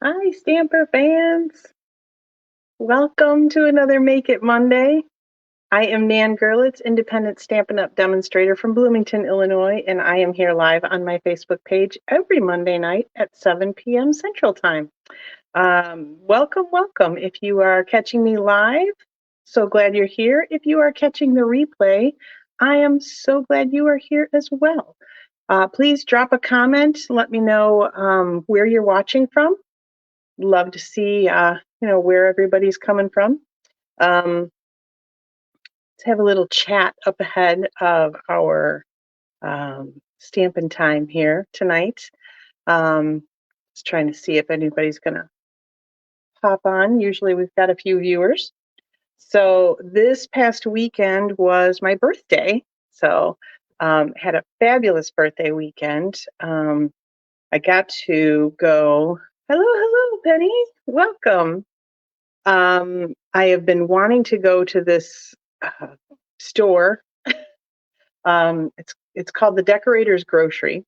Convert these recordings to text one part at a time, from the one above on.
Hi, Stamper fans. Welcome to another Make It Monday. I am Nan Gerlitz, independent Stampin' Up! Demonstrator from Bloomington, Illinois, and I am here live on my Facebook page every Monday night at 7 p.m. Central Time. Welcome. If you are catching me live, so glad you're here. If you are catching the replay, I am so glad you are here as well. Please drop a comment. Let me know where you're watching from. Love to see where everybody's coming from. Let's have a little chat up ahead of our Stampin' Time here tonight. Just trying to see if anybody's gonna pop on. Usually we've got a few viewers. So this past weekend was my birthday. So had a fabulous birthday weekend. I got to go. Hello, Penny. Welcome. I have been wanting to go to this store. It's called the Decorator's Grocery.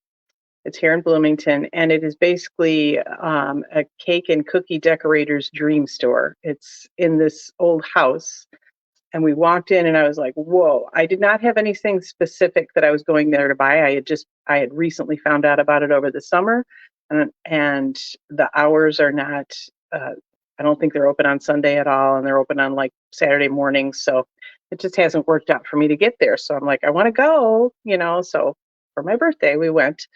It's here in Bloomington, and it is basically a cake and cookie decorator's dream store. It's in this old house, and we walked in, and I was like, "Whoa!" I did not have anything specific that I was going there to buy. I had recently found out about it over the summer, and the hours are not. I don't think they're open on Sunday at all, and they're open on like Saturday mornings. So it just hasn't worked out for me to get there. So I'm like, I want to go. So for my birthday, we went,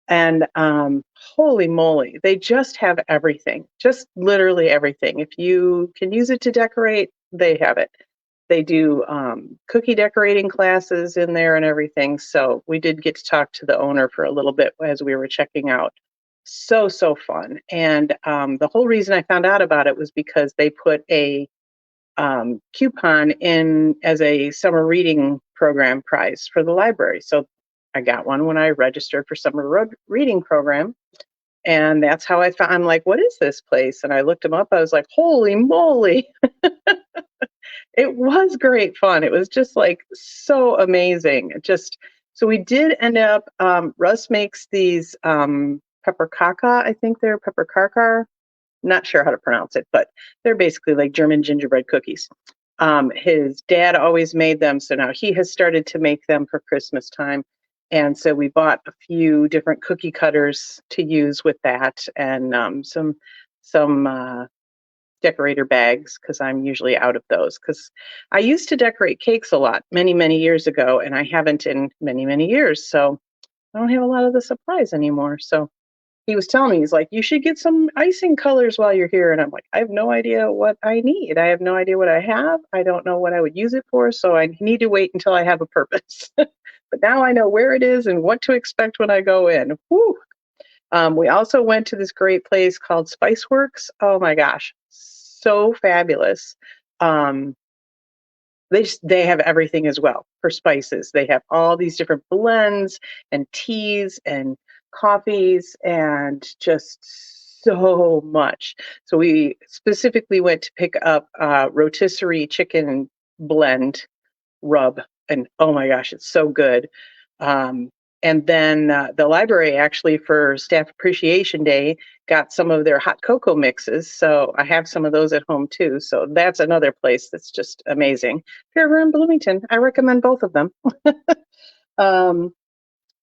and holy moly, they just have everything, just literally everything. If you can use it to decorate, they have it. They do cookie decorating classes in there and everything. So we did get to talk to the owner for a little bit as we were checking out. So fun. And the whole reason I found out about it was because they put a coupon in as a summer reading program prize for the library. So I got one when I registered for summer reading program. And that's how I found, I'm like, what is this place? And I looked them up. I was like, holy moly. It was great fun. It was just like so amazing. So we did end up, Russ makes these pepper caca, I think they're pepper carcar. Not sure how to pronounce it, but they're basically like German gingerbread cookies. His dad always made them, so now he has started to make them for Christmas time. And so we bought a few different cookie cutters to use with that, and some decorator bags because I'm usually out of those. Because I used to decorate cakes a lot many years ago, and I haven't in many years. So I don't have a lot of the supplies anymore. So he was telling me, he's like, you should get some icing colors while you're here. And I'm like, I have no idea what I need. I have no idea what I have. I don't know what I would use it for. So I need to wait until I have a purpose. But now I know where it is and what to expect when I go in. Whew. We also went to this great place called Spiceworks. Oh my gosh, so fabulous. Um, they have everything as well for spices. They have all these different blends and teas and coffees and just so much. So we specifically went to pick up rotisserie chicken blend rub, and oh my gosh, it's so good. Um, and then the library actually for Staff Appreciation Day got some of their hot cocoa mixes. So I have some of those at home too. So that's another place that's just amazing. If you're ever in Bloomington, I recommend both of them. um,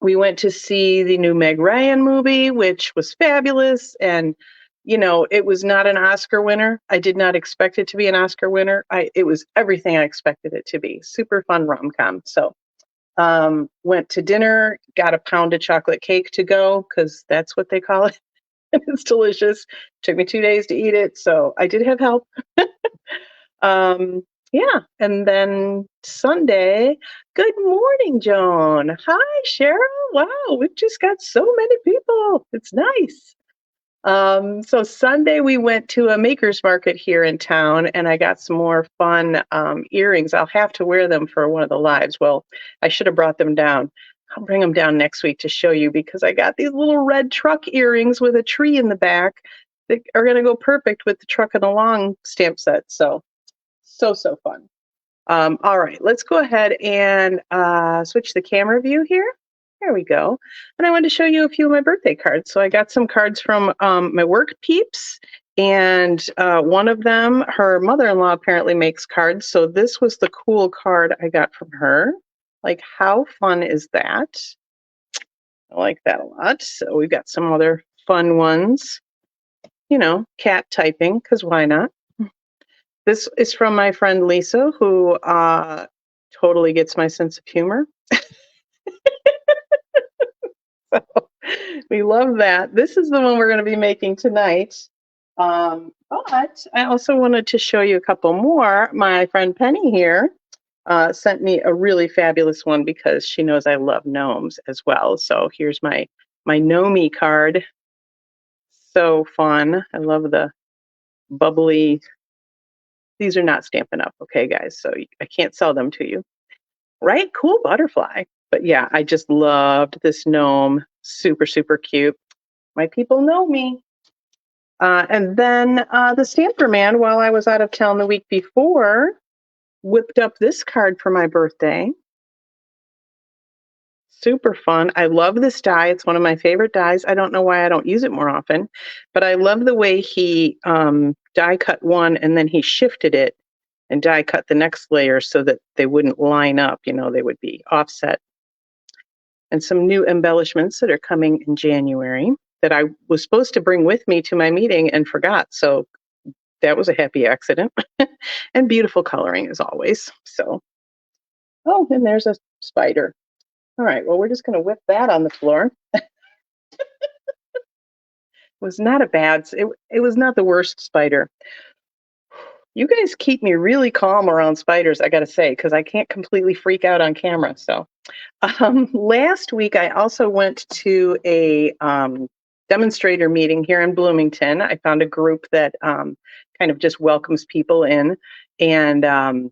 we went to see the new Meg Ryan movie, which was fabulous. And, it was not an Oscar winner. I did not expect it to be an Oscar winner. It was everything I expected it to be. Super fun rom-com. So went to dinner, got a pound of chocolate cake to go because that's what they call it. It's delicious. Took me 2 days to eat it, so I did have help. Yeah, and then Sunday. Good morning, Joan. Hi, Cheryl. Wow, we've just got so many people. It's nice. So Sunday we went to a maker's market here in town, and I got some more fun earrings. I'll have to wear them for one of the lives. Well, I should have brought them down. I'll bring them down next week to show you because I got these little red truck earrings with a tree in the back that are going to go perfect with the truck and the long stamp set. So fun. All right, let's go ahead and switch the camera view here. There we go. And I wanted to show you a few of my birthday cards. So I got some cards from my work peeps, and one of them, her mother-in-law apparently makes cards. So this was the cool card I got from her. Like, how fun is that? I like that a lot. So we've got some other fun ones. You know, cat typing, because why not? This is from my friend Lisa, who totally gets my sense of humor. We love that. This is the one we're going to be making tonight. But I also wanted to show you a couple more. My friend Penny here sent me a really fabulous one because she knows I love gnomes as well. So here's my Gnomey card. So fun. I love the bubbly. These are not Stampin' Up, okay, guys? So I can't sell them to you. Right? Cool butterfly. But yeah, I just loved this gnome. Super, super cute. My people know me. And then the Stamper Man, while I was out of town the week before, whipped up this card for my birthday. Super fun. I love this die. It's one of my favorite dies. I don't know why I don't use it more often, but I love the way he die cut one and then he shifted it and die cut the next layer so that they wouldn't line up. You know, they would be offset. And some new embellishments that are coming in January that I was supposed to bring with me to my meeting and forgot. So that was a happy accident. And beautiful coloring as always. So, oh, and there's a spider. All right, well, we're just going to whip that on the floor. It was not a bad, it was not the worst spider. You guys keep me really calm around spiders, I got to say, because I can't completely freak out on camera. So last week, I also went to a demonstrator meeting here in Bloomington. I found a group that kind of just welcomes people in. And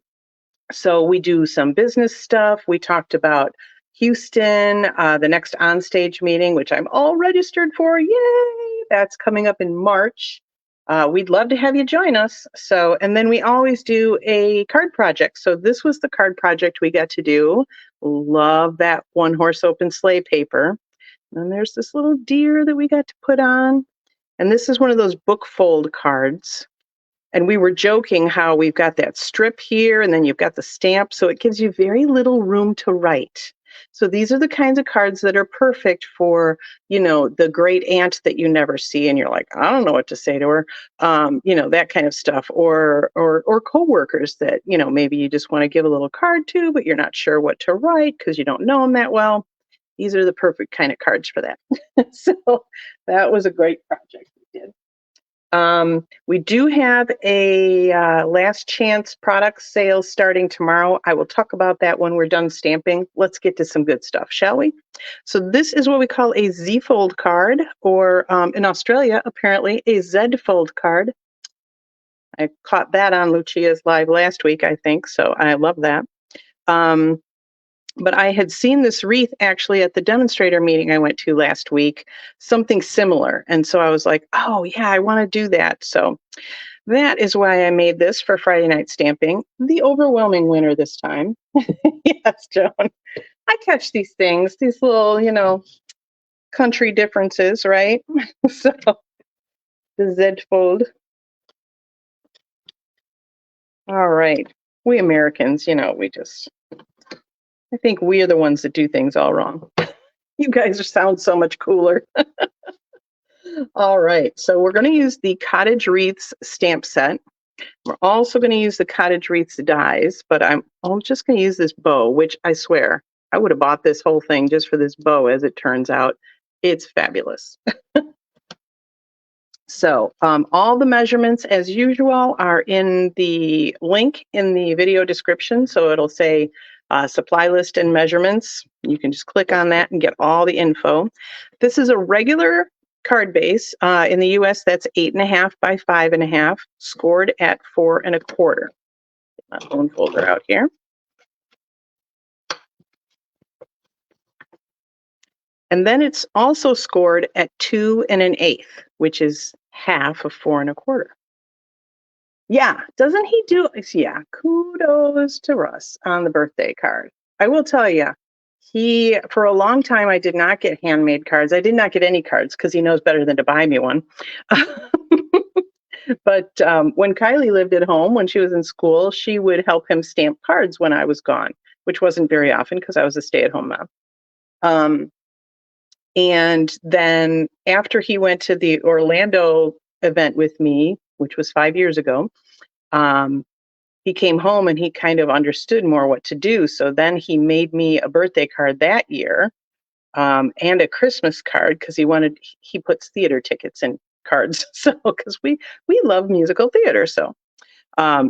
so we do some business stuff. We talked about Houston, the next onstage meeting, which I'm all registered for. Yay! That's coming up in March. We'd love to have you join us. So, and then we always do a card project. So this was the card project we got to do. Love that one horse open sleigh paper. And there's this little deer that we got to put on. And this is one of those book fold cards. And we were joking how we've got that strip here and then you've got the stamp. So it gives you very little room to write. So these are the kinds of cards that are perfect for, you know, the great aunt that you never see and you're like, I don't know what to say to her, you know, that kind of stuff, or coworkers that, you know, maybe you just want to give a little card to, but you're not sure what to write because you don't know them that well. These are the perfect kind of cards for that. So that was a great project we did. We do have a last chance product sale starting tomorrow. I will talk about that when we're done stamping. Let's get to some good stuff, shall we? So this is what we call a Z-fold card, or in Australia, apparently a Z-fold card. I caught that on Lucia's live last week, I think, so I love that. But I had seen this wreath actually at the demonstrator meeting I went to last week, something similar. And so I was like, oh, yeah, I want to do that. So that is why I made this for Friday Night Stamping. The overwhelming winner this time. Yes, Joan. I catch these things, these little, you know, country differences, right? So the Z fold. All right. We Americans, you know, I think we are the ones that do things all wrong. You guys sound so much cooler. All right, so we're going to use the Cottage Wreaths stamp set. We're also going to use the Cottage Wreaths dies, but I'm just going to use this bow, which I swear, I would have bought this whole thing just for this bow, as it turns out. It's fabulous. So all the measurements, as usual, are in the link in the video description. So it'll say supply list and measurements. You can just click on that and get all the info. This is a regular card base. In the US, that's 8.5 by 5.5, scored at 4 1/4. Get my bone folder out here. And then it's also scored at 2 1/8, which is half of 4 1/4. Yeah, doesn't he do? Yeah, kudos to Russ on the birthday card. I will tell you, For a long time, I did not get handmade cards. I did not get any cards because he knows better than to buy me one. But when Kylie lived at home, when she was in school, she would help him stamp cards when I was gone, which wasn't very often because I was a stay-at-home mom. And then after he went to the Orlando event with me, which was 5 years ago, he came home and he kind of understood more what to do. So then he made me a birthday card that year, and a Christmas card because he puts theater tickets in cards. So because we love musical theater. So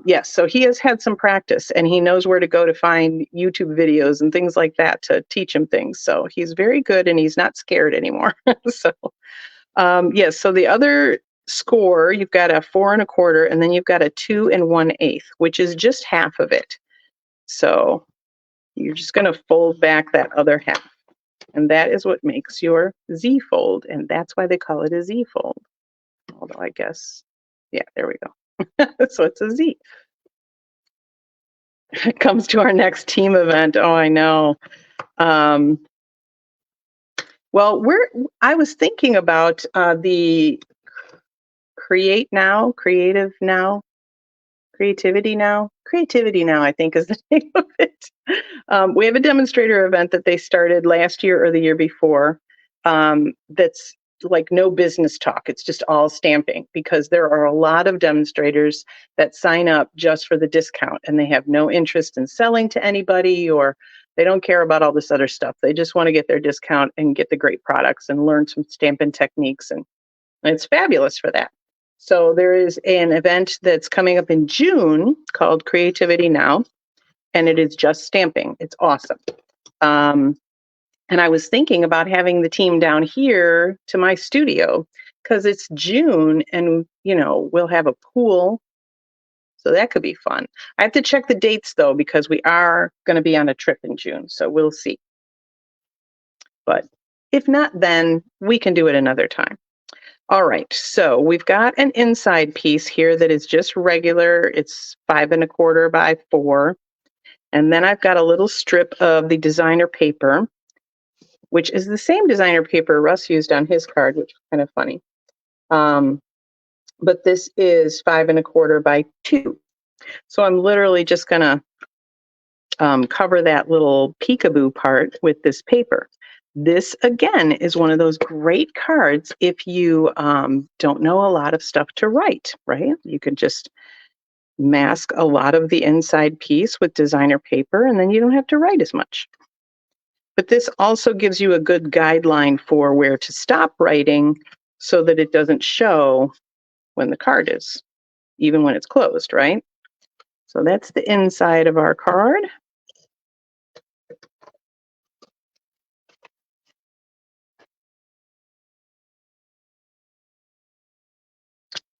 yes, so he has had some practice and he knows where to go to find YouTube videos and things like that to teach him things. So he's very good and he's not scared anymore. So yes, so the other score, you've got a 4 1/4, and then you've got a 2 1/8, which is just half of it. So you're just going to fold back that other half. And that is what makes your Z fold. And that's why they call it a Z fold. Although I guess, yeah, there we go. So it's a Z. It comes to our next team event. Oh, I know. Well, I was thinking about the Creativity Now, I think is the name of it. We have a demonstrator event that they started last year or the year before, that's like no business talk. It's just all stamping because there are a lot of demonstrators that sign up just for the discount and they have no interest in selling to anybody, or they don't care about all this other stuff. They just want to get their discount and get the great products and learn some stamping techniques, and it's fabulous for that. So there is an event that's coming up in June called Creativity Now, and it is just stamping. It's awesome. And I was thinking about having the team down here to my studio because it's June and, we'll have a pool. So that could be fun. I have to check the dates though, because we are going to be on a trip in June. So we'll see. But if not, then we can do it another time. All right, so we've got an inside piece here that is just regular. It's 5 1/4 by 4. And then I've got a little strip of the designer paper, which is the same designer paper Russ used on his card, which is kind of funny. But this is 5 1/4 by 2. So I'm literally just gonna cover that little peekaboo part with this paper. This, again, is one of those great cards if you don't know a lot of stuff to write, right? You can just mask a lot of the inside piece with designer paper, and then you don't have to write as much. But this also gives you a good guideline for where to stop writing so that it doesn't show when the card is, even when it's closed, right? So that's the inside of our card.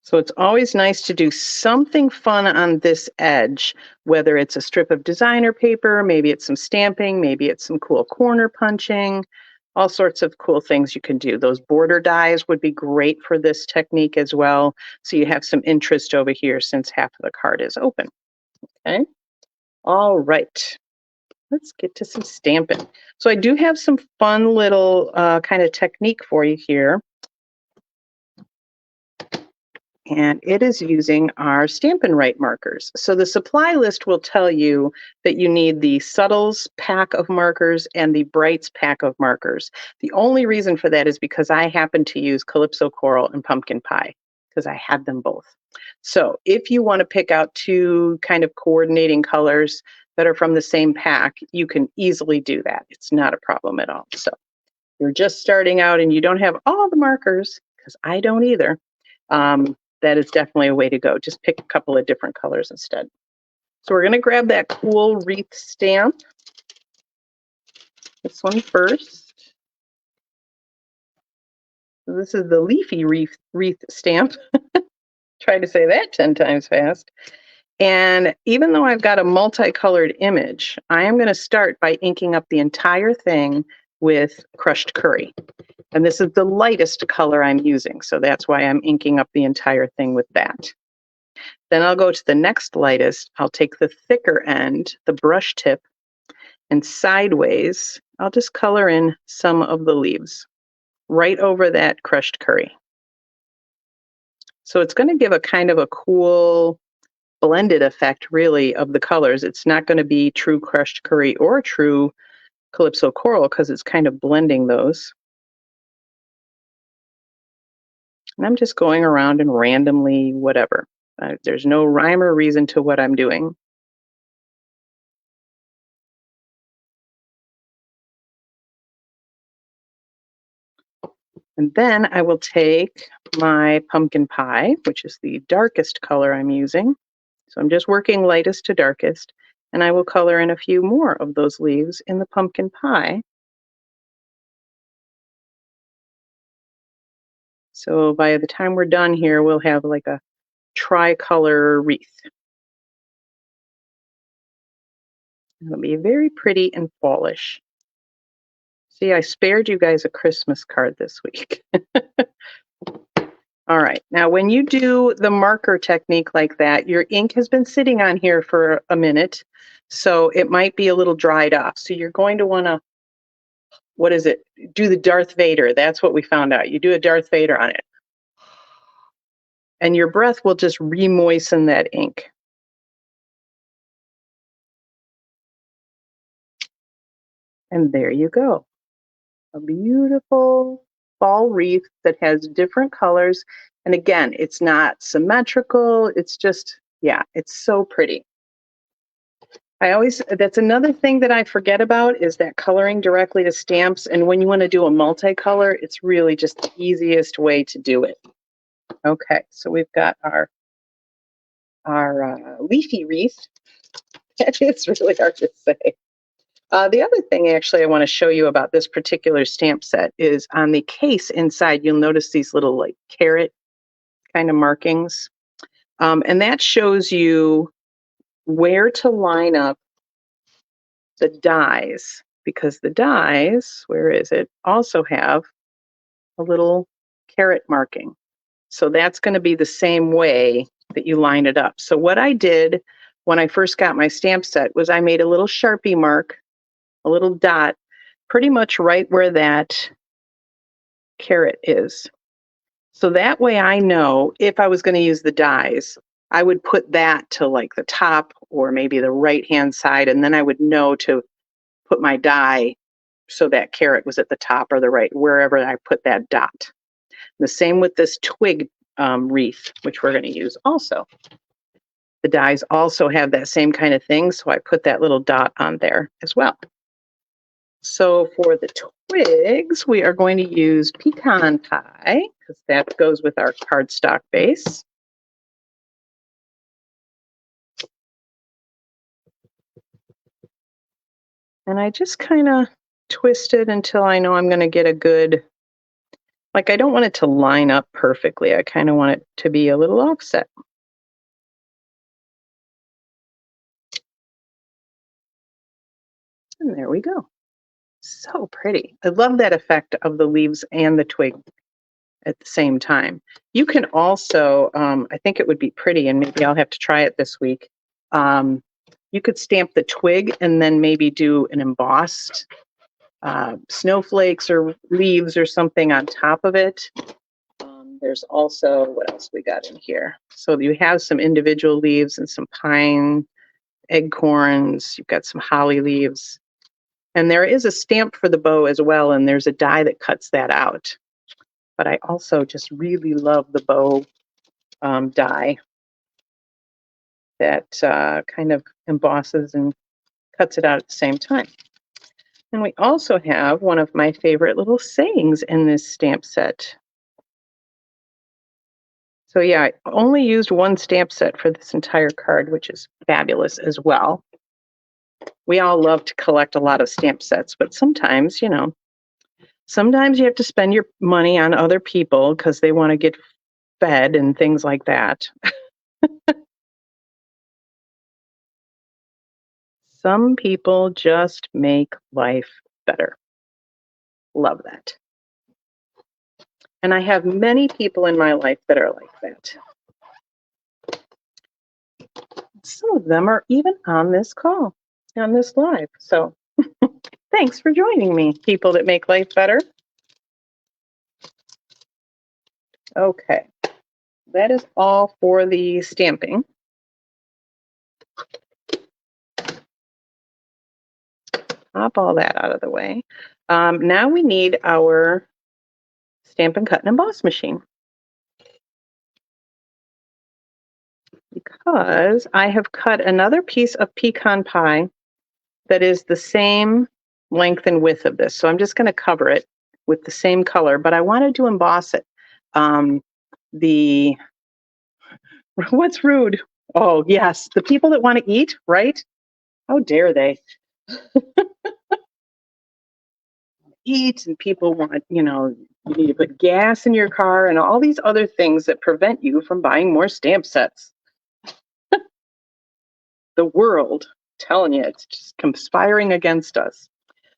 So it's always nice to do something fun on this edge, whether it's a strip of designer paper, maybe it's some stamping, maybe it's some cool corner punching, all sorts of cool things you can do. Those border dies would be great for this technique as well. So you have some interest over here since half of the card is open. Okay. All right. Let's get to some stamping. So I do have some fun little kind of technique for you here. And it is using our Stampin' Write markers. So the supply list will tell you that you need the Subtles pack of markers and the Brights pack of markers. The only reason for that is because I happen to use Calypso Coral and Pumpkin Pie because I had them both. So if you want to pick out two kind of coordinating colors that are from the same pack, you can easily do that. It's not a problem at all. So you're just starting out and you don't have all the markers, because I don't either. That is definitely a way to go. Just pick a couple of different colors instead. So we're going to grab that cool wreath stamp. This one first. So this is the leafy wreath stamp. Try to say that 10 times fast. And even though I've got a multicolored image, I am going to start by inking up the entire thing with crushed curry. And this is the lightest color I'm using, so that's why I'm inking up the entire thing with that. Then I'll go to the next lightest. I'll take the thicker end, the brush tip, And sideways, I'll just color in some of the leaves right over that crushed curry. So it's going to give a kind of a cool blended effect, really, of the colors. It's not going to be true crushed curry or true Calypso coral because it's kind of blending those. And I'm just going around and randomly whatever. There's no rhyme or reason to what I'm doing. And then I will take my pumpkin pie, which is the darkest color I'm using. So I'm just working lightest to darkest. And I will color in a few more of those leaves in the pumpkin pie. So by the time we're done here, we'll have like a tricolor wreath. It'll be very pretty and fallish. See, I spared you guys a Christmas card this week. All right, now when you do the marker technique like that, your ink has been sitting on here for a minute, so it might be a little dried off. So you're going to want to, what is it? Do the Darth Vader. That's what we found out. You do a Darth Vader on it. And your breath will just re-moisten that ink. And there you go. A beautiful fall wreath that has different colors. And again, it's not symmetrical. It's just, yeah, it's so pretty. That's another thing that I forget about is that coloring directly to stamps. And when you want to do a multicolor, it's really just the easiest way to do it. Okay, so we've got our leafy wreath. It's really hard to say. The other thing actually I want to show you about this particular stamp set is on the case inside, you'll notice these little like carrot kind of markings. And that shows you where to line up the dies, because the dies, where is it, also have a little carrot marking. So that's going to be the same way that you line it up. So what I did when I first got my stamp set was I made a little Sharpie mark, a little dot, pretty much right where that carrot is. So that way I know if I was going to use the dies, I would put that to like the top or maybe the right-hand side, and then I would know to put my die so that carrot was at the top or the right, wherever I put that dot. The same with this twig wreath, which we're going to use also. The dies also have that same kind of thing, so I put that little dot on there as well. So for the twigs, we are going to use pecan pie, because that goes with our cardstock base. And I just kind of twist it until I know I'm going to get a good, like I don't want it to line up perfectly. I kind of want it to be a little offset. And there we go. So pretty. I love that effect of the leaves and the twig at the same time. You can also, I think it would be pretty, and maybe I'll have to try it this week. You could stamp the twig and then maybe do an embossed snowflakes or leaves or something on top of it. There's also, what else we got in here? So you have some individual leaves and some pine acorns. You've got some holly leaves. And there is a stamp for the bow as well, and there's a die that cuts that out. But I also just really love the bow die that kind of embosses and cuts it out at the same time. And we also have one of my favorite little sayings in this stamp set. So yeah, I only used one stamp set for this entire card, which is fabulous as well. We all love to collect a lot of stamp sets, but sometimes, you know, sometimes you have to spend your money on other people because they want to get fed and things like that. Some people just make life better. Love that. And I have many people in my life that are like that. Some of them are even on this call, on this live. So Thanks for joining me, people that make life better. Okay, that is all for the stamping. Pop all that out of the way. Now we need our Stampin' Cut and Emboss machine. Because I have cut another piece of pecan pie that is the same length and width of this. So I'm just going to cover it with the same color, but I wanted to emboss it. What's rude? Oh, yes, the people that want to eat, right? How dare they? Eat, and people want, you need to put gas in your car and all these other things that prevent you from buying more stamp sets. The world, telling you, it's just conspiring against us.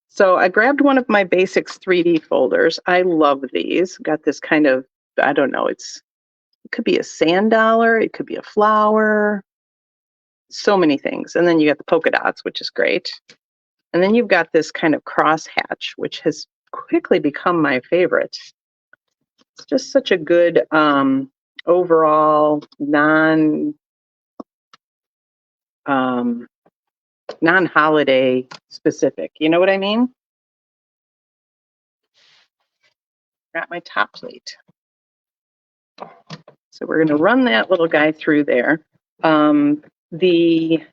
So I grabbed one of my Basics 3D folders. I love these. Got this kind of, I don't know, it could be a sand dollar, it could be a flower, so many things. And then you got the polka dots, which is great. And then you've got this kind of crosshatch, which has quickly become my favorite. It's just such a good overall non-holiday specific. You know what I mean? Got my top plate. So we're going to run that little guy through there. The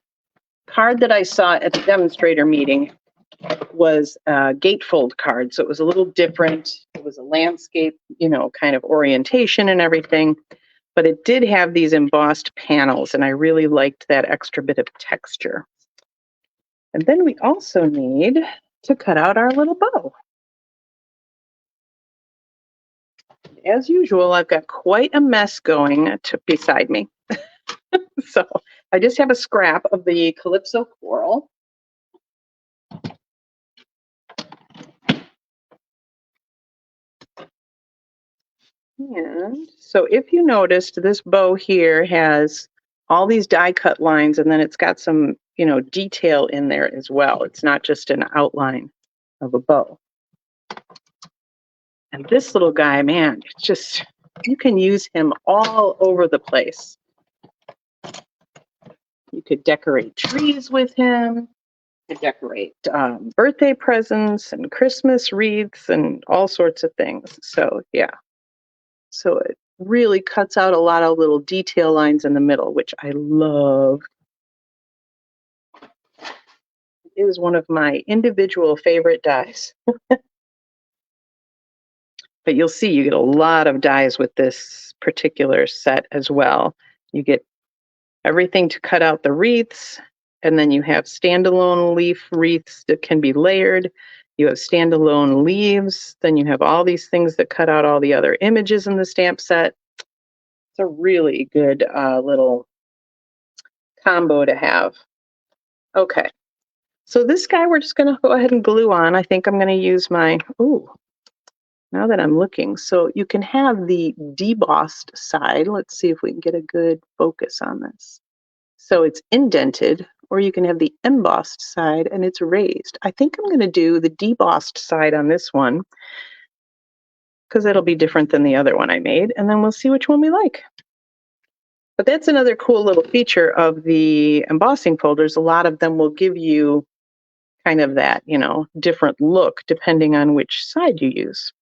card that I saw at the demonstrator meeting was a gatefold card. So it was a little different. It was a landscape, kind of orientation and everything. But it did have these embossed panels, and I really liked that extra bit of texture. And then we also need to cut out our little bow. As usual, I've got quite a mess going beside me. So I just have a scrap of the Calypso coral. And so if you noticed, this bow here has all these die cut lines, and then it's got some, detail in there as well. It's not just an outline of a bow. And this little guy, man, it's just, you can use him all over the place. You could decorate trees with him. You could decorate birthday presents and Christmas wreaths and all sorts of things. So, yeah. So it really cuts out a lot of little detail lines in the middle, which I love. It is one of my individual favorite dies. But you'll see you get a lot of dies with this particular set as well. You get everything to cut out the wreaths, and then you have standalone leaf wreaths that can be layered. You have standalone leaves. Then you have all these things that cut out all the other images in the stamp set. It's a really good little combo to have. Okay, so this guy we're just going to go ahead and glue on. I think I'm going to use my, now that I'm looking. So you can have the debossed side. Let's see if we can get a good focus on this. So it's indented, or you can have the embossed side and it's raised. I think I'm going to do the debossed side on this one because it'll be different than the other one I made, and then we'll see which one we like. But that's another cool little feature of the embossing folders. A lot of them will give you kind of that, different look depending on which side you use.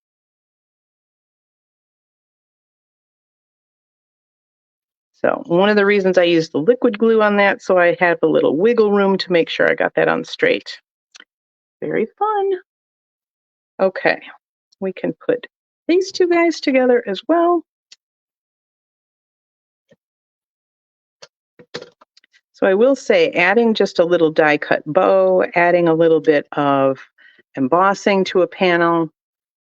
So one of the reasons I used the liquid glue on that, so I have a little wiggle room to make sure I got that on straight. Very fun. Okay, we can put these two guys together as well. So I will say, adding just a little die cut bow, adding a little bit of embossing to a panel,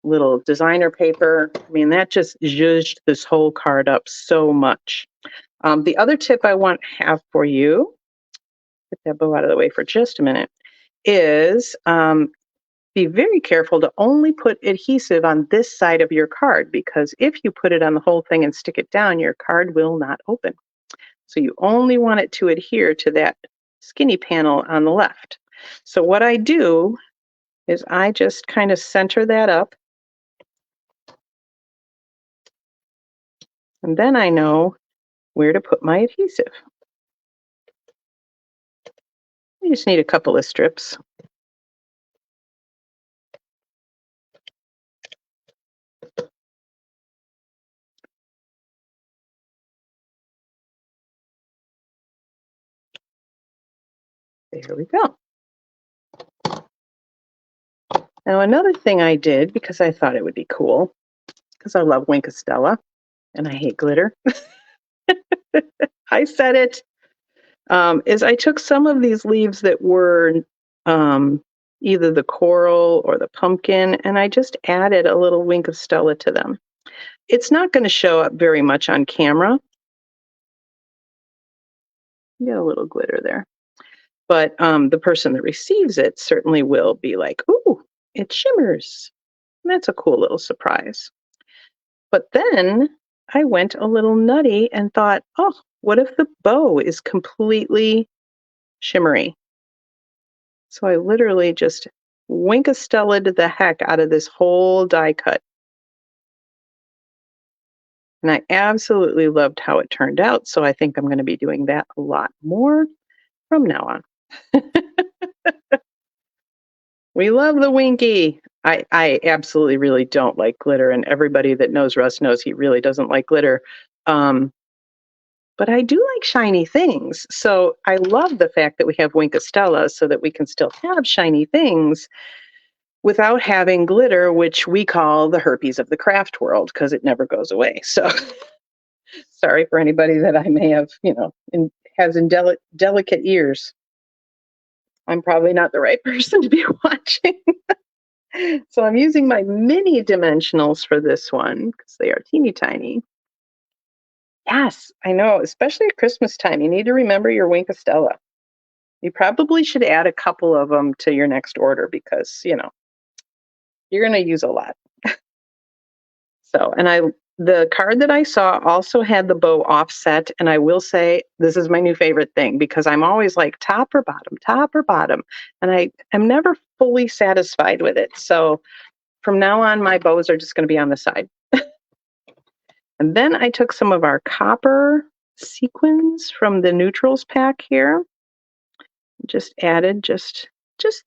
little designer paper, I mean, that just zhuzhed this whole card up so much. The other tip I want to have for you, get that bow out of the way for just a minute, is be very careful to only put adhesive on this side of your card, because if you put it on the whole thing and stick it down, your card will not open. So you only want it to adhere to that skinny panel on the left. So what I do is I just kind of center that up. And then I know where to put my adhesive. You just need a couple of strips. There we go. Now another thing I did, because I thought it would be cool, because I love Wink of Stella and I hate glitter. I said it. Is I took some of these leaves that were either the coral or the pumpkin, and I just added a little Wink of Stella to them. It's not going to show up very much on camera. Get a little glitter there. But the person that receives it certainly will be like, ooh, it shimmers. And that's a cool little surprise. But then I went a little nutty and thought, oh, what if the bow is completely shimmery? So I literally just Wink of Stella the heck out of this whole die cut. And I absolutely loved how it turned out. So I think I'm going to be doing that a lot more from now on. We love the Winky. I absolutely really don't like glitter. And everybody that knows Russ knows he really doesn't like glitter. But I do like shiny things. So I love the fact that we have Wink of Stella so that we can still have shiny things without having glitter, which we call the herpes of the craft world because it never goes away. So sorry for anybody that I may have, has delicate ears. I'm probably not the right person to be watching. So I'm using my mini dimensionals for this one because they are teeny tiny. Yes, I know, especially at Christmas time, you need to remember your Wink of Stella. You probably should add a couple of them to your next order because, you're going to use a lot. So, and the card that I saw also had the bow offset, and I will say this is my new favorite thing because I'm always like top or bottom, and I am never fully satisfied with it. So from now on, my bows are just going to be on the side. And then I took some of our copper sequins from the neutrals pack here. Just added just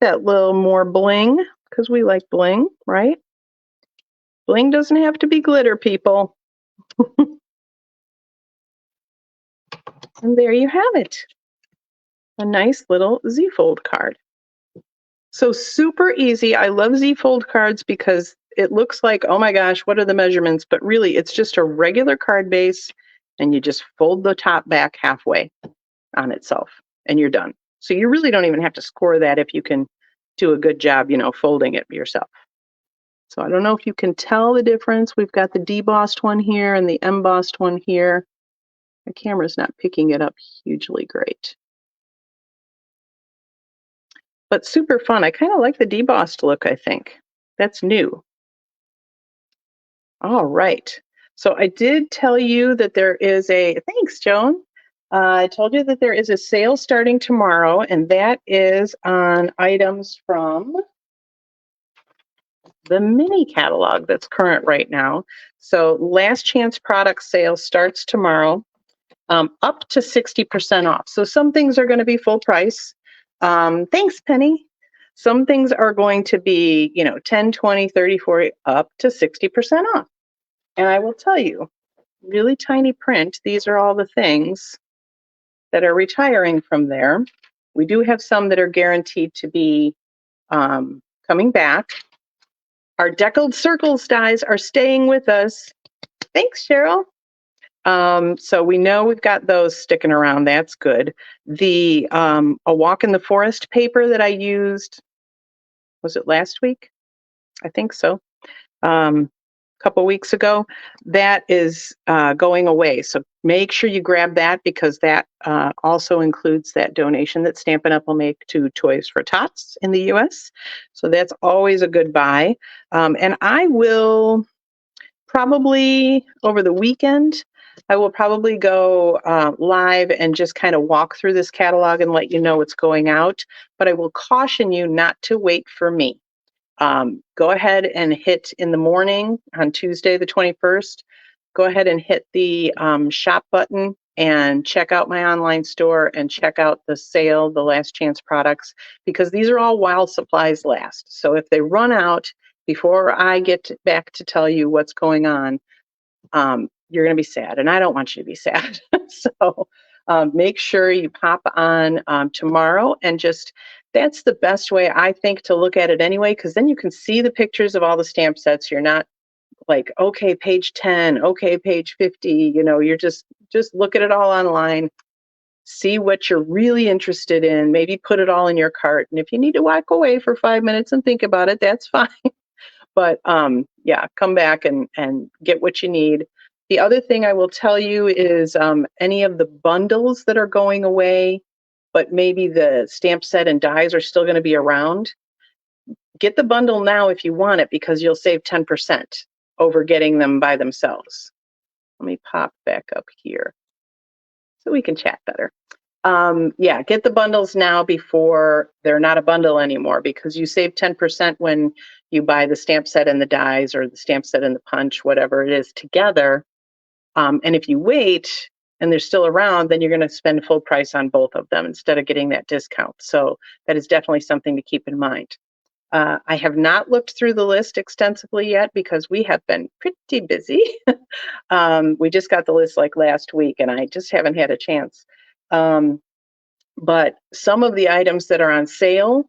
that little more bling because we like bling, right? Bling doesn't have to be glitter, people. And there you have it. A nice little Z-fold card. So super easy. I love Z-fold cards because it looks like, oh my gosh, what are the measurements? But really, it's just a regular card base, and you just fold the top back halfway on itself, and you're done. So you really don't even have to score that if you can do a good job, folding it yourself. So I don't know if you can tell the difference. We've got the debossed one here and the embossed one here. The camera's not picking it up hugely great. But super fun. I kind of like the debossed look, I think. That's new. All right. So I did tell you that there is thanks, Joan. I told you that there is a sale starting tomorrow, and that is on items from the mini catalog that's current right now. So last chance product sale starts tomorrow, up to 60% off. So some things are going to be full price. Thanks, Penny. Some things are going to be, 10, 20, 30, 40, up to 60% off. And I will tell you, really tiny print, these are all the things that are retiring from there. We do have some that are guaranteed to be coming back. Our Deckled Circles dies are staying with us. Thanks, Cheryl. So we know we've got those sticking around. That's good. The A Walk in the Forest paper that I used, was it last week? I think so. Couple weeks ago, that is going away. So make sure you grab that because that also includes that donation that Stampin' Up! Will make to Toys for Tots in the US. So that's always a good buy. And I will probably over the weekend, I will probably go live and just kind of walk through this catalog and let you know what's going out. But I will caution you not to wait for me. Go ahead and hit in the morning on Tuesday, the 21st. Go ahead and hit the shop button and check out my online store and check out the sale, the last chance products, because these are all while supplies last. So if they run out before I get back to tell you what's going on, you're going to be sad, and I don't want you to be sad. So make sure you pop on tomorrow and just that's the best way I think to look at it anyway, because then you can see the pictures of all the stamp sets. You're not like, okay, page 10, okay, page 50. You're just look at it all online, see what you're really interested in, maybe put it all in your cart. And if you need to walk away for 5 minutes and think about it, that's fine. But yeah, come back and get what you need. The other thing I will tell you is any of the bundles that are going away, but maybe the stamp set and dies are still going to be around. Get the bundle now if you want it, because you'll save 10% over getting them by themselves. Let me pop back up here so we can chat better. Yeah, get the bundles now before they're not a bundle anymore, because you save 10% when you buy the stamp set and the dies, or the stamp set and the punch, whatever it is, together. And if you wait and they're still around, then you're going to spend full price on both of them instead of getting that discount. So that is definitely something to keep in mind. I have not looked through the list extensively yet because we have been pretty busy. We just got the list like last week, and I just haven't had a chance. But some of the items that are on sale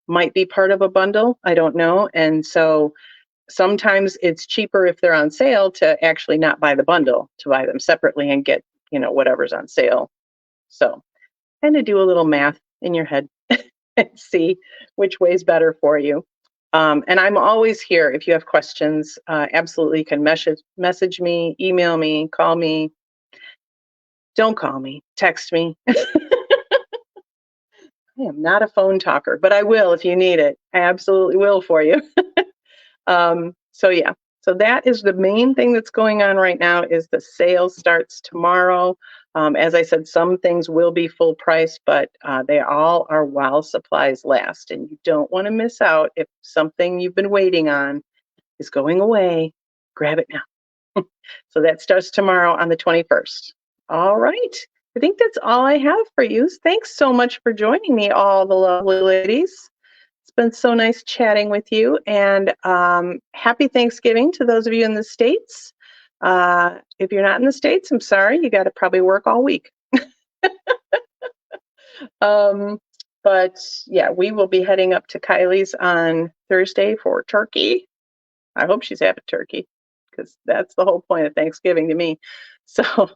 might be part of a bundle. I don't know. And so sometimes it's cheaper if they're on sale to actually not buy the bundle, to buy them separately and get, whatever's on sale. So kind of do a little math in your head and see which way's better for you. And I'm always here if you have questions. Absolutely, you can message me, email me, call me. Don't call me, text me. I am not a phone talker, but I will if you need it. I absolutely will for you. So yeah, so that is the main thing that's going on right now. Is the sale starts tomorrow. As I said, some things will be full price, but they all are while supplies last, and you don't want to miss out. If something you've been waiting on is going away, grab it now. So that starts tomorrow on the 21st. All right. I think that's all I have for you. Thanks so much for joining me, all the lovely ladies. It's been so nice chatting with you, and happy Thanksgiving to those of you in the States. If you're not in the States, I'm sorry, you got to probably work all week. But yeah, we will be heading up to Kylie's on Thursday for turkey. I hope she's having turkey, because that's the whole point of Thanksgiving to me. So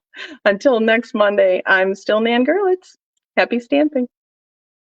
until next Monday, I'm still Nan Gerlitz. Happy stamping.